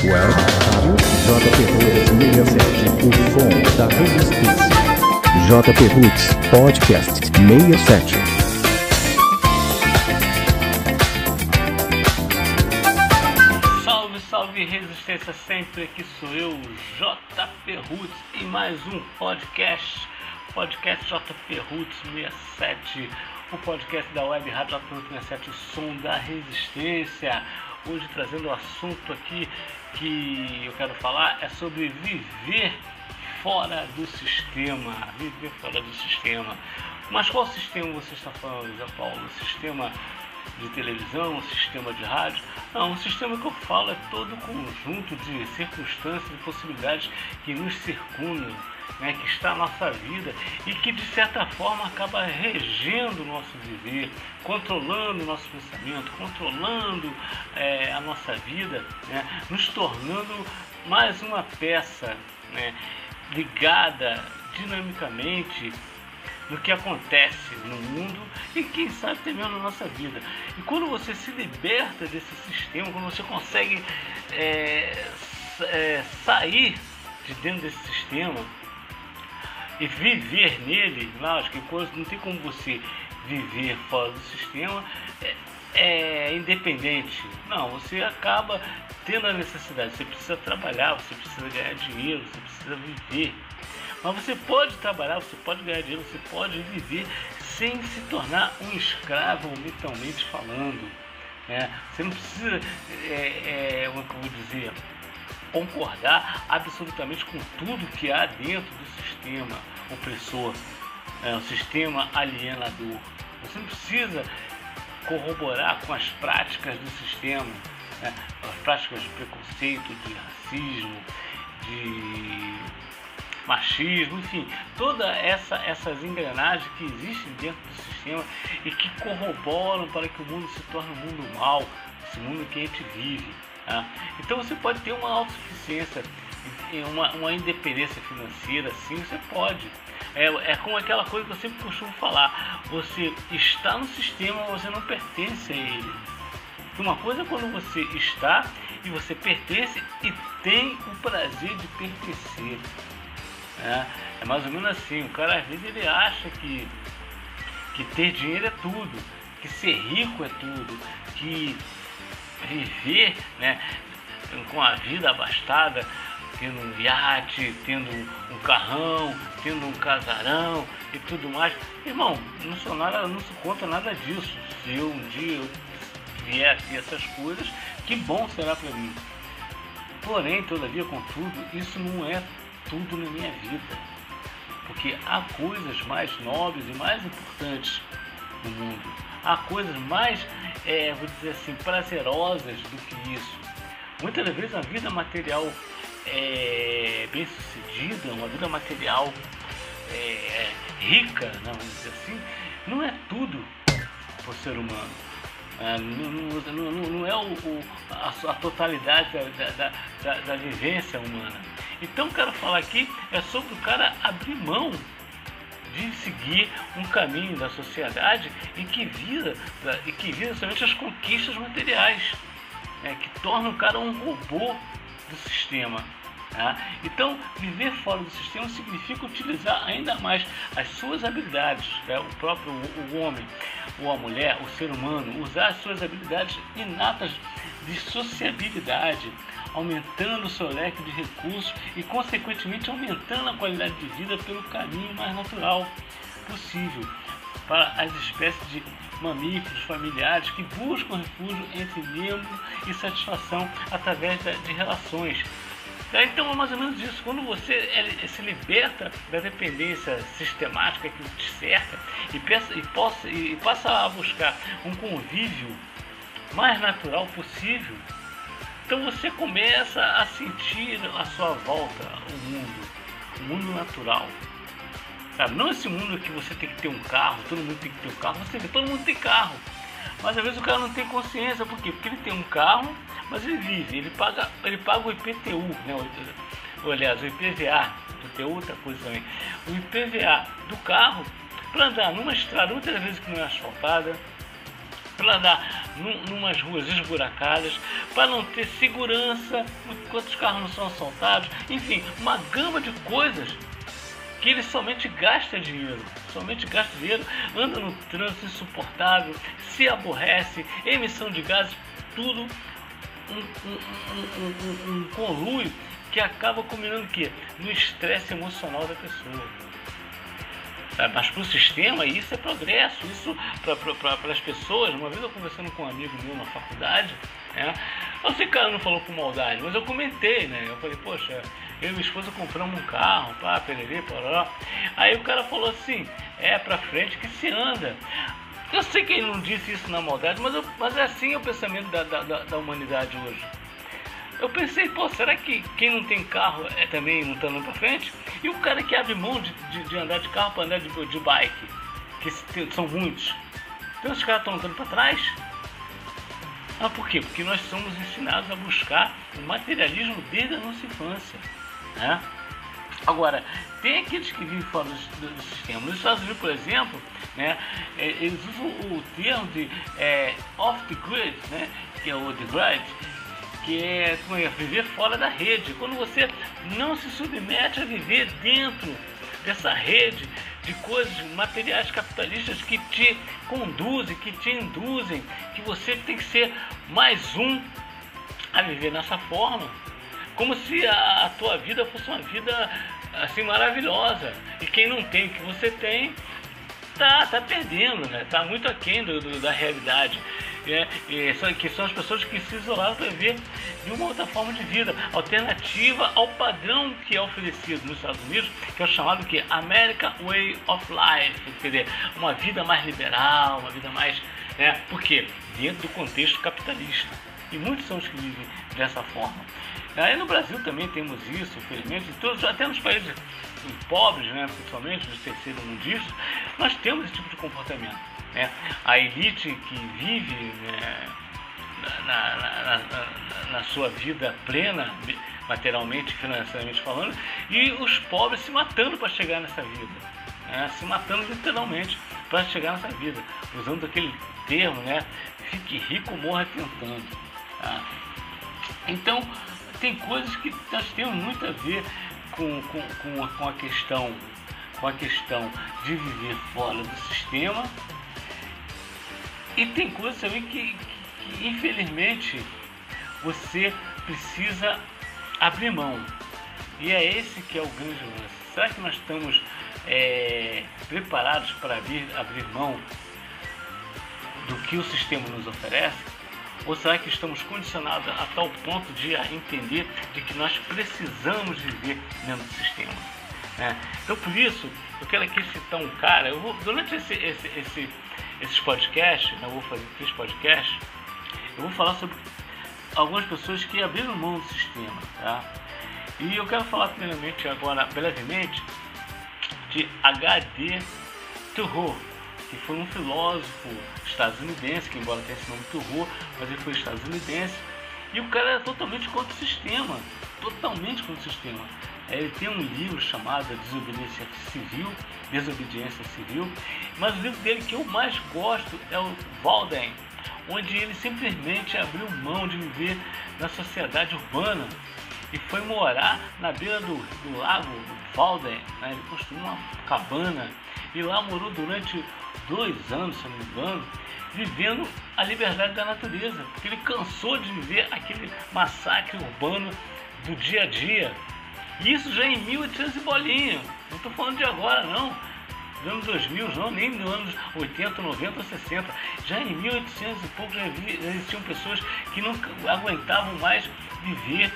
Web Rádio JP Roots 67, o som da resistência. JP Roots Podcast 67. Salve, salve resistência sempre, aqui sou eu, JP Roots, e mais um podcast JP Roots 67, o podcast da Web Rádio JP Roots 67, o som da resistência. Hoje trazendo o assunto aqui que eu quero falar é sobre viver fora do sistema. Viver fora do sistema. Mas qual sistema você está falando, Zé Paulo? O sistema de televisão, o sistema de rádio? Não, o sistema que eu falo é todo o conjunto de circunstâncias e possibilidades que nos circundam, né, que está na nossa vida e que de certa forma acaba regendo o nosso viver, controlando o nosso pensamento, controlando a nossa vida, né, nos tornando mais uma peça, né, ligada dinamicamente no que acontece no mundo e quem sabe até mesmo na nossa vida. E quando você se liberta desse sistema, quando você consegue sair de dentro desse sistema e viver nele, lógico que coisa, não tem como você viver fora do sistema independente. Não, você acaba tendo a necessidade, você precisa trabalhar, você precisa ganhar dinheiro, você precisa viver. Mas você pode trabalhar, você pode ganhar dinheiro, você pode viver sem se tornar um escravo mentalmente falando, né? Você não precisa, como eu vou dizer, concordar absolutamente com tudo que há dentro do sistema opressor, o sistema alienador. Você não precisa corroborar com as práticas do sistema, né? As práticas de preconceito, de racismo, de machismo, enfim, todas essas engrenagens que existem dentro do sistema e que corroboram para que o mundo se torne um mundo mau, esse mundo que a gente vive. Tá? Então você pode ter uma autossuficiência, uma independência financeira, sim, você pode. É como aquela coisa que eu sempre costumo falar, você está no sistema, mas você não pertence a ele. Uma coisa é quando você está e você pertence e tem o prazer de pertencer. É mais ou menos assim, o cara às vezes ele acha que ter dinheiro é tudo, que ser rico é tudo, que viver, né, com a vida abastada, tendo um iate, tendo um carrão, tendo um casarão e tudo mais. Irmão, não sou contra nada disso. Se eu um dia vier a ter essas coisas, que bom será para mim. Porém, todavia, contudo, isso não é tudo na minha vida, porque há coisas mais nobres e mais importantes no mundo, há coisas mais, vou dizer assim, prazerosas do que isso. Muitas das vezes a vida material bem sucedida, uma vida material rica, vamos dizer assim, não é tudo para o ser humano. Não é a totalidade da vivência humana. Então, quero falar aqui sobre o cara abrir mão de seguir um caminho da sociedade e que visa somente as conquistas materiais, que torna o cara um robô do sistema. Então, viver fora do sistema significa utilizar ainda mais as suas habilidades, o próprio homem ou a mulher, o ser humano, usar as suas habilidades inatas de sociabilidade, aumentando o seu leque de recursos e, consequentemente, aumentando a qualidade de vida pelo caminho mais natural possível para as espécies de mamíferos familiares que buscam refúgio entre membros e satisfação através de relações. Então é mais ou menos isso. Quando você se liberta da dependência sistemática que te cerca e passa a buscar um convívio mais natural possível, então você começa a sentir à sua volta o mundo natural. Não esse mundo que você tem que ter um carro, todo mundo tem que ter um carro. Você vê, todo mundo tem carro, mas às vezes o cara não tem consciência. Por quê? Porque ele tem um carro, mas ele vive, ele paga o IPTU, né? Aliás, o IPVA, IPTU é outra coisa também. O IPVA do carro para andar numa estrada, muitas vezes que não é asfaltada, para andar numas ruas esburacadas, para não ter segurança enquanto os carros não são assaltados, enfim, uma gama de coisas que ele somente gasta dinheiro, anda no trânsito insuportável, se aborrece, emissão de gases, tudo um conluio que acaba combinando o quê? No estresse emocional da pessoa. Mas para o sistema isso é progresso, isso para as pessoas. Uma vez eu conversando com um amigo meu na faculdade, né? Eu sei que o cara não falou com maldade, mas eu comentei, né? Eu falei, poxa, eu e minha esposa compramos um carro, pá, pererê, poró. Aí o cara falou assim, pra frente que se anda. Eu sei que ele não disse isso na maldade, mas é assim o pensamento da humanidade hoje. Eu pensei, pô, será que quem não tem carro também não está andando para frente? E o cara que abre mão de andar de carro para andar de bike, que são muitos, então os caras estão andando para trás? Ah, por quê? Porque nós somos ensinados a buscar o materialismo desde a nossa infância, né? Agora, tem aqueles que vivem fora do sistema. Nos Estados Unidos, por exemplo, né, eles usam o termo de off the grid, né, que é o the grid, que é viver fora da rede. Quando você não se submete a viver dentro dessa rede de coisas materiais capitalistas que te conduzem, que te induzem, que você tem que ser mais um a viver nessa forma, como se a tua vida fosse uma vida assim maravilhosa, e quem não tem o que você tem tá perdendo, né? Tá muito aquém da realidade, que são as pessoas que se isolaram para viver de uma outra forma de vida, alternativa ao padrão que é oferecido nos Estados Unidos, que é o chamado que American Way of Life, quer dizer, uma vida mais liberal, uma vida mais, né? Por quê? Dentro do contexto capitalista. E muitos são os que vivem dessa forma. Aí no Brasil também temos isso, infelizmente, até nos países pobres, né, principalmente dos terceiros mundistas, nós temos esse tipo de comportamento, né? A elite que vive, né, na sua vida plena, materialmente, financeiramente falando, e os pobres se matando para chegar nessa vida, né? Se matando literalmente para chegar nessa vida, usando aquele termo, né? Fique rico, morra tentando. Tá? Então, tem coisas que nós temos muito a ver com a questão de viver fora do sistema, e tem coisas também que infelizmente você precisa abrir mão, e é esse que é o grande lance. Será que nós estamos preparados para abrir mão do que o sistema nos oferece? Ou será que estamos condicionados a tal ponto de entender de que nós precisamos viver dentro do sistema, né? Então, por isso, eu quero aqui citar um cara. Durante esses podcasts, né, eu vou fazer 3 podcasts, eu vou falar sobre algumas pessoas que abriram mão do sistema, tá? E eu quero falar primeiramente agora, brevemente, de H.D. Thoreau, que foi um filósofo estadunidense, que embora tenha esse nome Thoreau, mas ele foi estadunidense, e o cara era totalmente contra o sistema, Ele tem um livro chamado Desobediência Civil, mas o livro dele que eu mais gosto é o Walden, onde ele simplesmente abriu mão de viver na sociedade urbana e foi morar na beira do lago Walden, né? Ele construiu uma cabana e lá morou durante 2 anos, se não me engano, vivendo a liberdade da natureza, porque ele cansou de viver aquele massacre urbano do dia a dia. Isso já em 1800 e bolinha, não estou falando de agora não, dos anos 2000 não, nem dos anos 80, 90 ou 60, já em 1800 e pouco já existiam pessoas que não aguentavam mais viver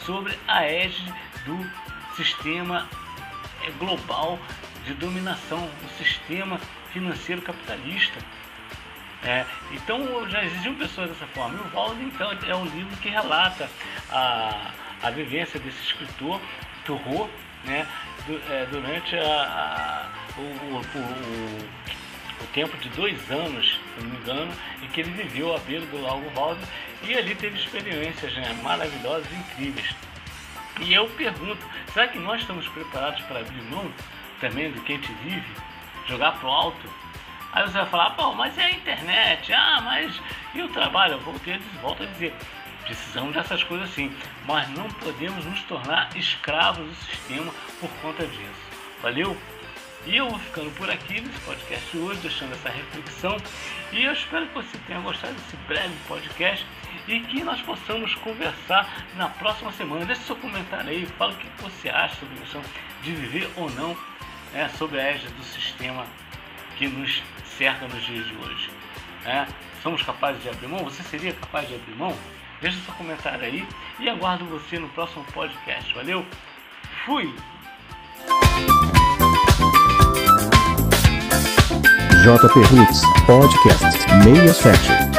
sobre a égide do sistema global de dominação, do sistema financeiro capitalista. Então já existiam pessoas dessa forma. E o Walden, então, é um livro que relata a vivência desse escritor Thoreau, né, durante o tempo de 2 anos, se não me engano, em que ele viveu à beira do lago Walden, e ali teve experiências, né, maravilhosas e incríveis. E eu pergunto, será que nós estamos preparados para abrir mão também do que a gente vive, jogar para o alto, Aí você vai falar, pô, mas é a internet, mas e o trabalho? Eu volto a dizer, precisamos dessas coisas sim, mas não podemos nos tornar escravos do sistema por conta disso. Valeu? E eu vou ficando por aqui nesse podcast de hoje, deixando essa reflexão. E eu espero que você tenha gostado desse breve podcast e que nós possamos conversar na próxima semana. Deixe seu comentário aí, fala o que você acha sobre a questão de viver ou não sob a égide do sistema que nos cerca nos dias de hoje. Somos capazes de abrir mão? Você seria capaz de abrir mão? Deixe seu comentário aí e aguardo você no próximo podcast. Valeu? Fui! JP Roots Podcast 67.